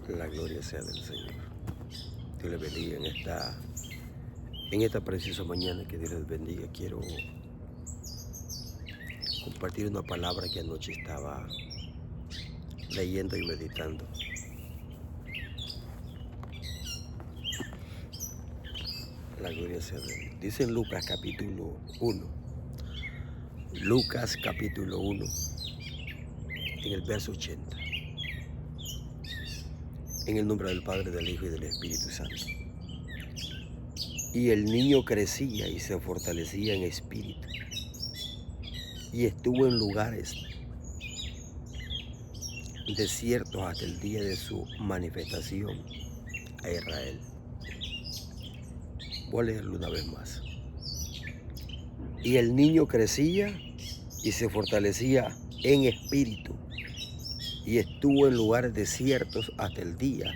La gloria sea del Señor. Dios les bendiga en esta preciosa mañana. Que Dios les bendiga. Quiero compartir una palabra que anoche estaba leyendo y meditando. La gloria sea de Dios. Dice en Lucas capítulo 1. Lucas capítulo 1, en el verso 80. En el nombre del Padre, del Hijo y del Espíritu Santo. Y el niño crecía y se fortalecía en espíritu, y estuvo en lugares desiertos hasta el día de su manifestación a Israel. Voy a leerlo una vez más. Y el niño crecía y se fortalecía en espíritu, y estuvo en lugares desiertos hasta el día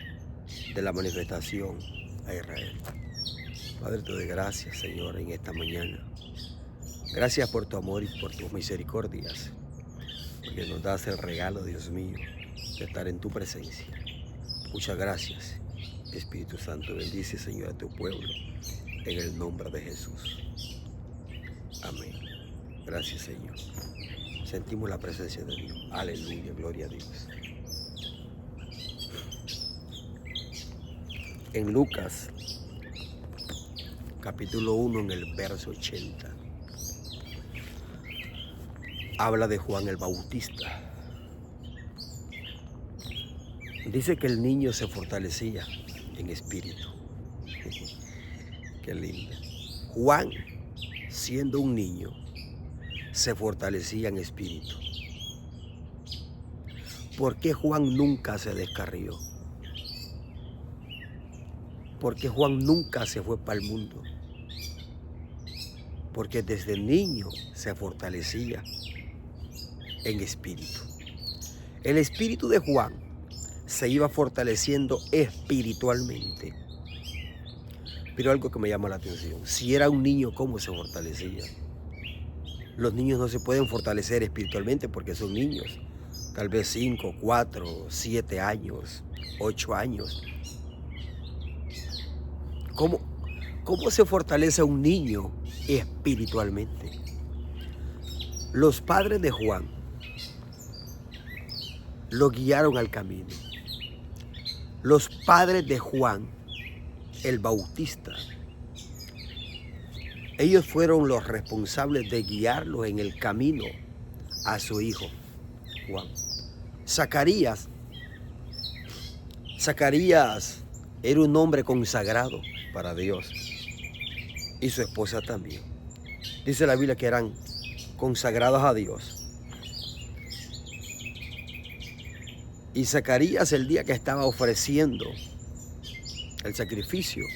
de la manifestación a Israel. Padre, te doy gracias, Señor, en esta mañana. Gracias por tu amor y por tus misericordias, porque nos das el regalo, Dios mío, de estar en tu presencia. Muchas gracias, Espíritu Santo. Bendice, Señor, a tu pueblo, en el nombre de Jesús. Amén. Gracias, Señor. Sentimos la presencia de Dios. Aleluya, gloria a Dios. En Lucas, capítulo 1, en el verso 80, habla de Juan el Bautista. Dice que el niño se fortalecía en espíritu. Qué lindo. Juan, siendo un niño, se fortalecía en espíritu. ¿Por qué Juan nunca se descarrió? ¿Por qué Juan nunca se fue para el mundo? Porque desde niño se fortalecía en espíritu. El espíritu de Juan se iba fortaleciendo espiritualmente. Pero algo que me llama la atención: si era un niño, ¿cómo se fortalecía? Los niños no se pueden fortalecer espiritualmente porque son niños. Tal vez 5, 4, 7 años, 8 años. ¿Cómo se fortalece un niño espiritualmente? Los padres de Juan lo guiaron al camino. Los padres de Juan el Bautista, ellos fueron los responsables de guiarlo en el camino a su hijo Juan. Zacarías era un hombre consagrado para Dios, y su esposa también. Dice la Biblia que eran consagrados a Dios. Y Zacarías, el día que estaba ofreciendo el sacrificio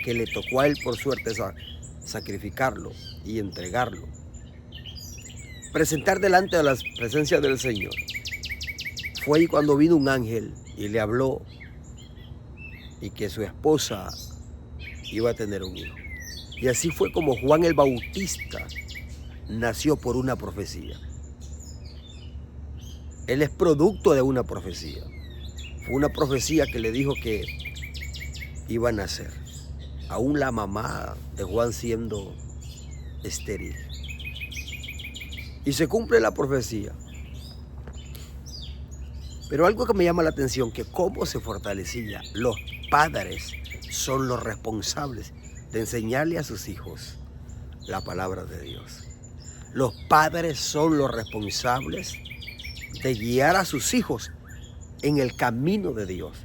que le tocó a él por suerte sacrificarlo y entregarlo, presentar delante de la presencia del Señor, fue ahí cuando vino un ángel y le habló y que su esposa iba a tener un hijo. Y así fue como Juan el Bautista nació por una profecía. Él es producto de una profecía. Fue una profecía que le dijo que iba a nacer, aún la mamá de Juan siendo estéril. Y se cumple la profecía. Pero algo que me llama la atención, que cómo se fortalecía. Los padres son los responsables de enseñarle a sus hijos la palabra de Dios. Los padres son los responsables de guiar a sus hijos en el camino de Dios.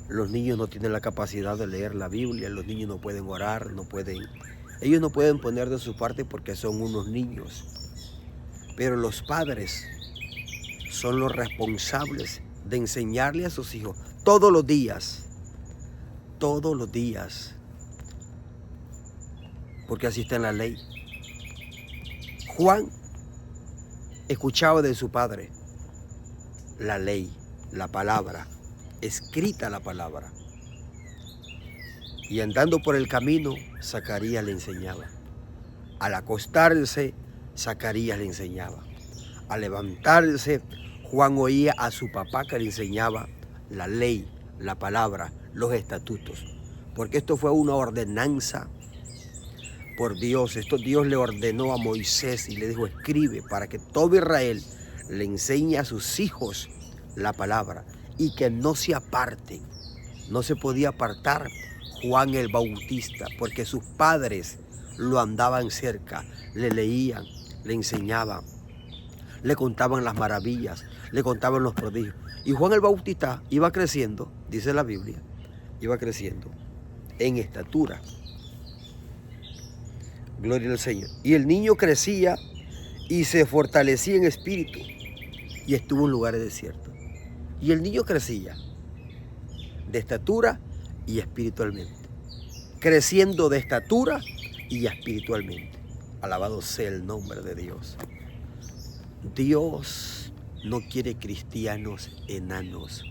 Los niños no tienen la capacidad de leer la Biblia, los niños no pueden orar, ellos no pueden poner de su parte porque son unos niños. Pero los padres son los responsables de enseñarle a sus hijos todos los días, porque así está en la ley. Juan escuchaba de su padre la ley, la palabra, escrita la palabra. Y andando por el camino, Zacarías le enseñaba. Al acostarse, Zacarías le enseñaba. Al levantarse, Juan oía a su papá que le enseñaba la ley, la palabra, los estatutos. Porque esto fue una ordenanza por Dios. Esto Dios le ordenó a Moisés y le dijo, escribe para que todo Israel le enseñe a sus hijos la palabra y que no se aparten. No se podía apartar Juan el Bautista porque sus padres lo andaban cerca, le leían, le enseñaban, le contaban las maravillas, le contaban los prodigios. Y Juan el Bautista iba creciendo, dice la Biblia, iba creciendo en estatura. Gloria al Señor. Y el niño crecía y se fortalecía en espíritu y estuvo en lugares desiertos. Y el niño crecía de estatura y espiritualmente. Creciendo de estatura y espiritualmente. Alabado sea el nombre de Dios. Dios no quiere cristianos enanos.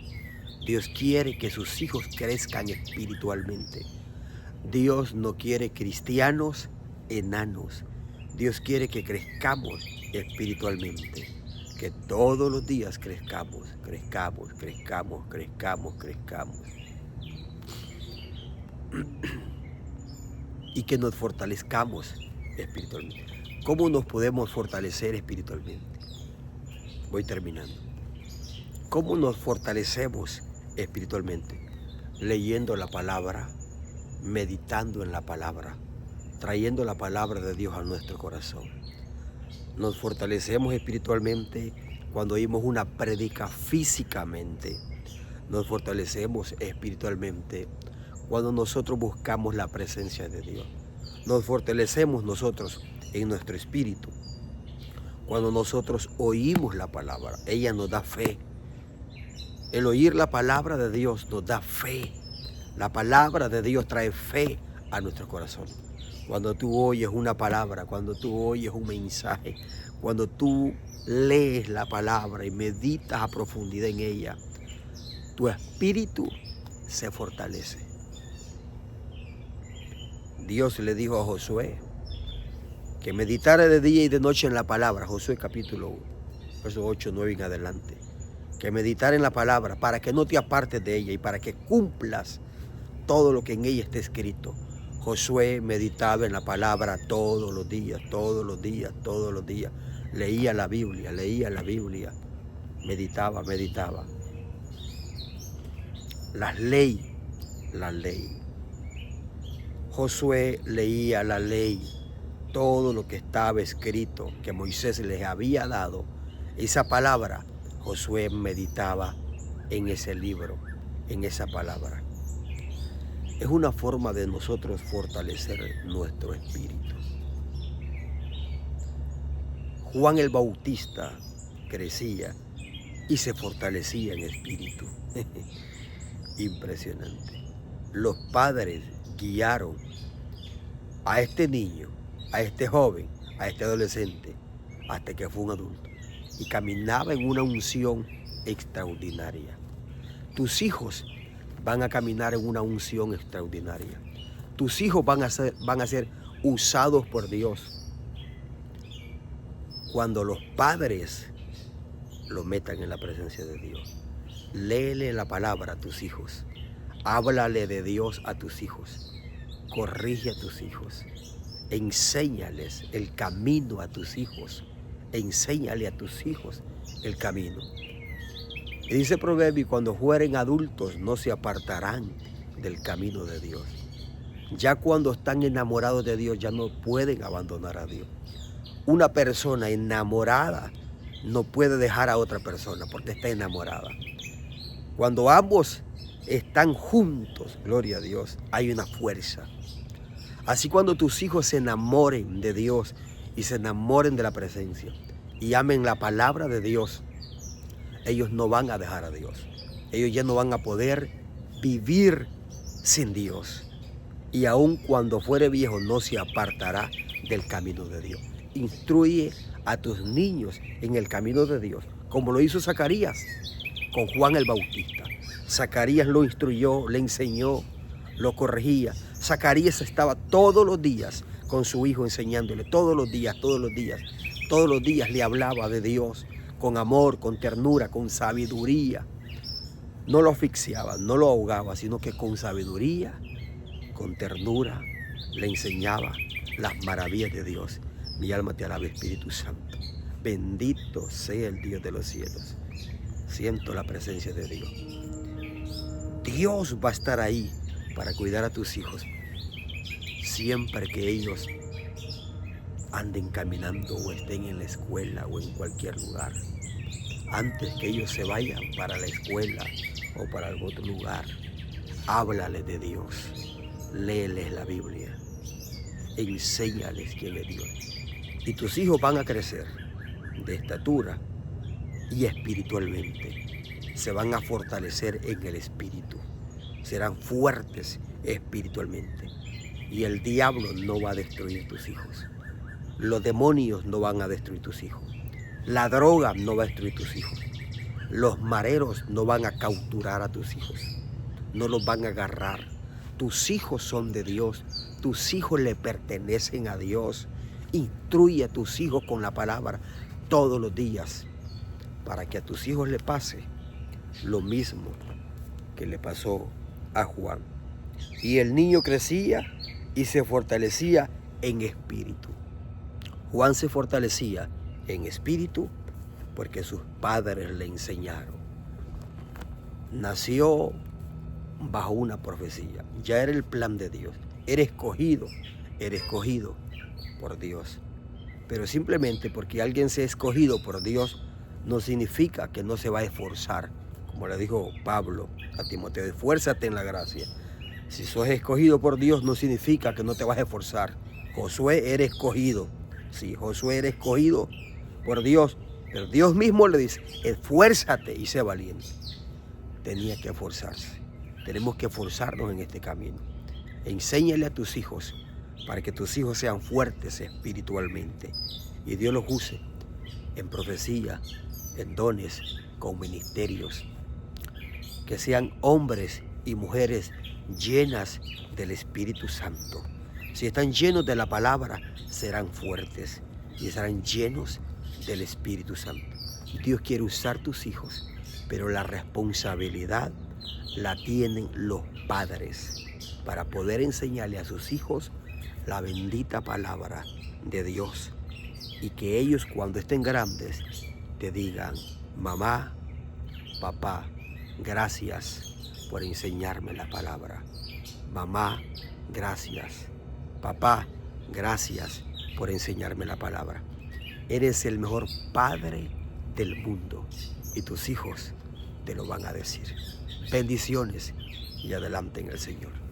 Dios quiere que sus hijos crezcan espiritualmente. Dios no quiere cristianos enanos. Dios quiere que crezcamos espiritualmente. Que todos los días crezcamos. Y que nos fortalezcamos espiritualmente. ¿Cómo nos podemos fortalecer espiritualmente? Voy terminando. ¿Cómo nos fortalecemos espiritualmente? Leyendo la palabra, meditando en la palabra, trayendo la palabra de Dios a nuestro corazón. Nos fortalecemos espiritualmente cuando oímos una prédica físicamente. Nos fortalecemos espiritualmente cuando nosotros buscamos la presencia de Dios. Nos fortalecemos nosotros en nuestro espíritu cuando nosotros oímos la palabra. Ella nos da fe. El oír la palabra de Dios nos da fe. La palabra de Dios trae fe a nuestro corazón. Cuando tú oyes una palabra, cuando tú oyes un mensaje, cuando tú lees la palabra y meditas a profundidad en ella, tu espíritu se fortalece. Dios le dijo a Josué que meditara de día y de noche en la palabra. Josué capítulo 1, versos 8, 9 en adelante. Que meditara en la palabra para que no te apartes de ella y para que cumplas todo lo que en ella está escrito. Josué meditaba en la palabra todos los días. Leía la Biblia, meditaba. La ley. Josué leía la ley, todo lo que estaba escrito, que Moisés les había dado. Esa palabra, Josué meditaba en ese libro, en esa palabra. Es una forma de nosotros fortalecer nuestro espíritu. Juan el Bautista crecía y se fortalecía en espíritu. Impresionante. Los padres guiaron a este niño, a este joven, a este adolescente, hasta que fue un adulto. Y caminaba en una unción extraordinaria. Tus hijos van a caminar en una unción extraordinaria. Tus hijos van a ser usados por Dios cuando los padres lo metan en la presencia de Dios. Léele la palabra a tus hijos. Háblale de Dios a tus hijos. Corrige a tus hijos. Enséñales el camino a tus hijos. Enséñale a tus hijos el camino. Y dice Proverbio, cuando fueren adultos no se apartarán del camino de Dios. Ya cuando están enamorados de Dios ya no pueden abandonar a Dios. Una persona enamorada no puede dejar a otra persona porque está enamorada. Cuando ambos están juntos, gloria a Dios, hay una fuerza. Así cuando tus hijos se enamoren de Dios y se enamoren de la presencia y amen la palabra de Dios, ellos no van a dejar a Dios. Ellos ya no van a poder vivir sin Dios. Y aun cuando fuere viejo no se apartará del camino de Dios. Instruye a tus niños en el camino de Dios, como lo hizo Zacarías con Juan el Bautista. Zacarías lo instruyó, le enseñó, lo corregía. Zacarías estaba todos los días con su hijo enseñándole, todos los días le hablaba de Dios con amor, con ternura, con sabiduría. no lo asfixiaba, no lo ahogaba, sino que con sabiduría, con ternura, le enseñaba las maravillas de Dios. Mi alma te alaba, Espíritu Santo. Bendito sea el Dios de los cielos. Siento la presencia de Dios. Dios va a estar ahí para cuidar a tus hijos siempre que ellos anden caminando o estén en la escuela o en cualquier lugar. Antes que ellos se vayan para la escuela o para algún otro lugar, háblales de Dios, léeles la Biblia, enséñales quién es Dios. Y tus hijos van a crecer de estatura y espiritualmente. Se van a fortalecer en el espíritu. Serán fuertes espiritualmente. Y el diablo no va a destruir tus hijos. Los demonios no van a destruir tus hijos. La droga no va a destruir tus hijos. Los mareros no van a capturar a tus hijos. No los van a agarrar. Tus hijos son de Dios. Tus hijos le pertenecen a Dios. Instruye a tus hijos con la palabra todos los días para que a tus hijos le pase lo mismo que le pasó a Juan. Y el niño crecía y se fortalecía en espíritu. Juan se fortalecía en espíritu porque sus padres le enseñaron. Nació bajo una profecía. Ya era el plan de Dios. Era escogido por Dios. Pero simplemente porque alguien sea escogido por Dios no significa que no se va a esforzar. Como le dijo Pablo a Timoteo, esfuérzate en la gracia. Si sos escogido por Dios no significa que no te vas a esforzar. Josué era escogido. Sí, Josué era escogido por Dios. Pero Dios mismo le dice, esfuérzate y sé valiente. Tenía que esforzarse. Tenemos que esforzarnos en este camino. Enséñale a tus hijos para que tus hijos sean fuertes espiritualmente y Dios los use en profecía, en dones, con ministerios, que sean hombres y mujeres llenas del Espíritu Santo. Si están llenos de la palabra, serán fuertes y serán llenos del Espíritu Santo. Dios quiere usar tus hijos, pero la responsabilidad la tienen los padres para poder enseñarle a sus hijos la bendita palabra de Dios y que ellos cuando estén grandes te digan, mamá, papá, gracias por enseñarme la palabra. Mamá, gracias. Papá, gracias por enseñarme la palabra. Eres el mejor padre del mundo y tus hijos te lo van a decir. Bendiciones y adelante en el Señor.